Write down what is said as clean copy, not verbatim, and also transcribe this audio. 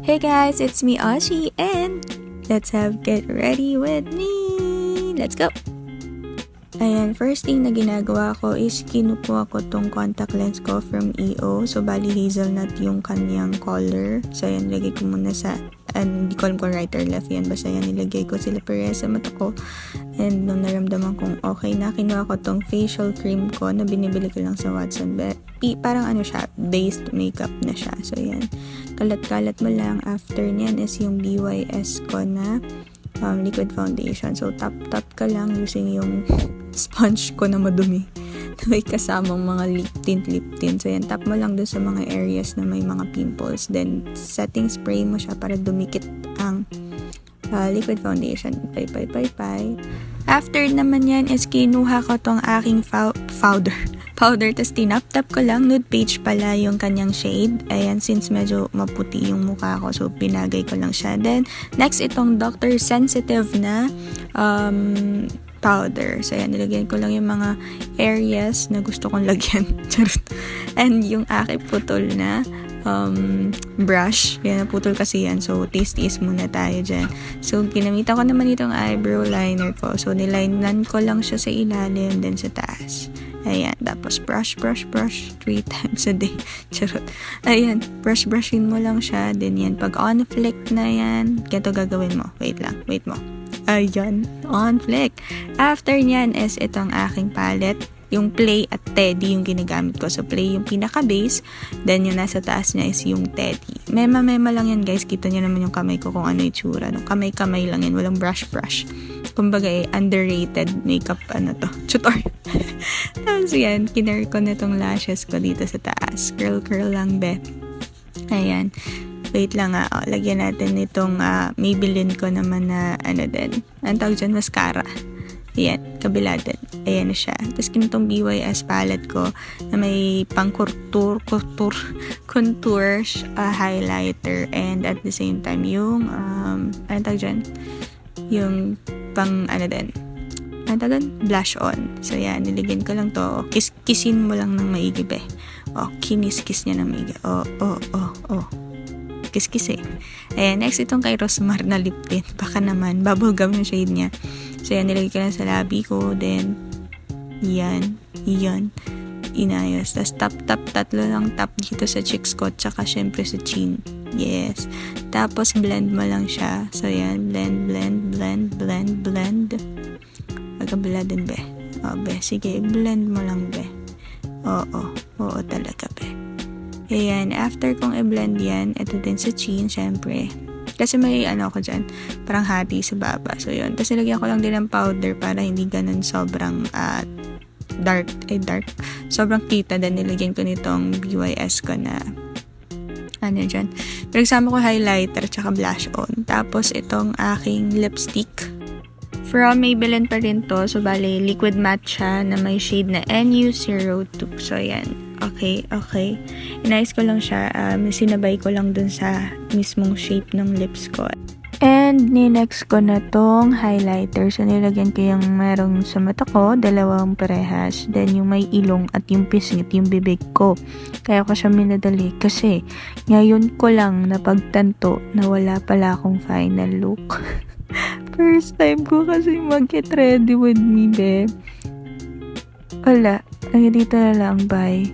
Hey guys, it's me Ashi and let's have get ready with me. Let's go! Ayan, first thing na ginagawa ko is kinukuha ko tong contact lens ko from EO. So, bali hazelnut yung kanyang color. So, ayan, nilagay ko muna sa, hindi ko alam kung right or left yan. Basta yan, nilagay ko sila parehas sa mata ko. And nung naramdaman kong okay na, kinuha ko tong facial cream ko na binibili ko lang sa Watson. Parang ano siya, based makeup na siya. So, ayan, kalat-kalat mo lang. After nyan is yung BYS ko na liquid foundation. So, tap ka lang using yung sponge ko na madumi na may kasamang mga lip tint. So, yan, tap mo lang dun sa mga areas na may mga pimples. Then, setting spray mo siya para dumikit ang liquid foundation. Pay. After naman yan is kinuha ko tong aking powder. Tapos tinap-tap ko lang. Nude peach pala yung kanyang shade. Ayan, since medyo maputi yung mukha ko. So, pinagay ko lang siya. Then, next itong Dr. Sensitive na powder. So, ayan, nilagyan ko lang yung mga areas na gusto kong lagyan. Charot. And yung aking putol na brush. Kaya naputol kasi yan. So, taste muna tayo dyan. So, ginamitan ko naman itong eyebrow liner ko. So, nilinan ko lang siya sa ilalim, then sa taas. Ayan. Tapos, brush 3 times a day. Charot. Ayan. Brushin mo lang siya. Then, yan. Pag on flick na yan, ganito gagawin mo. Wait mo. Ayan. On flick. After nyan is itong aking palette. Yung Play at Teddy yung ginagamit ko. So, Play yung pinaka-base. Then, yung nasa taas niya is yung Teddy. Mema lang yan, guys. Kita niyo naman yung kamay ko kung ano yung tsura. No? Kamay lang yan. Walang brush. Kumbaga, underrated makeup, tutor. Tapos, yan. Kinare ko na tong lashes ko dito sa taas. Curl lang, be. Ayan. Wait lang lagyan natin nitong Maybelline ko naman na, din. Ang tawag dyan, mascara. Ayan, kabila din. Ayan na siya. Tapos kinitong BYS palette ko na may pang contour highlighter and at the same time yung ano tawag dyan? Yung pang blush on. So yan, niligyan ko lang to. Kisin mo lang ng maigi be. Kinis-kiss niya ng maigi. Kiss eh. Ayan, next itong kay Rosmar na lip tint. Baka naman, bubblegum yung shade niya. So, yan, nilagay ko lang sa labi ko. Then, yan. Inayos. Tapos, tatlo lang tap dito sa cheeks ko. Tsaka, syempre, sa chin. Yes. Tapos, blend mo lang siya. So, yan. Blend. Magkabila din, be. Be. Sige, blend mo lang, be. Oo talaga, be. Ayan. After kong i-blend yan, ito din sa chin, syempre. Kasi may ako dyan, parang hati sa baba. So, yun. Tapos, nilagyan ko lang din ng powder para hindi ganun sobrang dark. Sobrang kita. Then, nilagyan ko nitong BYS ko na dyan. Pinagsama ko highlighter tsaka blush on. Tapos, itong aking lipstick. From Maybelline pa rin to. So, bale, liquid matte siya na may shade na NU02. So, yan. Okay. Inayos ko lang siya. Sinabay ko lang dun sa mismong shape ng lips ko. And, ninext ko na tong highlighter. So, nilagyan ko yung merong sa mata ko. Dalawang parehas. Then, yung may ilong at yung pisngit, yung bibig ko. Kaya ko siya minadali. Kasi, ngayon ko lang napagtanto na wala pala akong final look. First time ko kasi mag-get ready with me, be. Wala. Ay, dito na lang. Bye.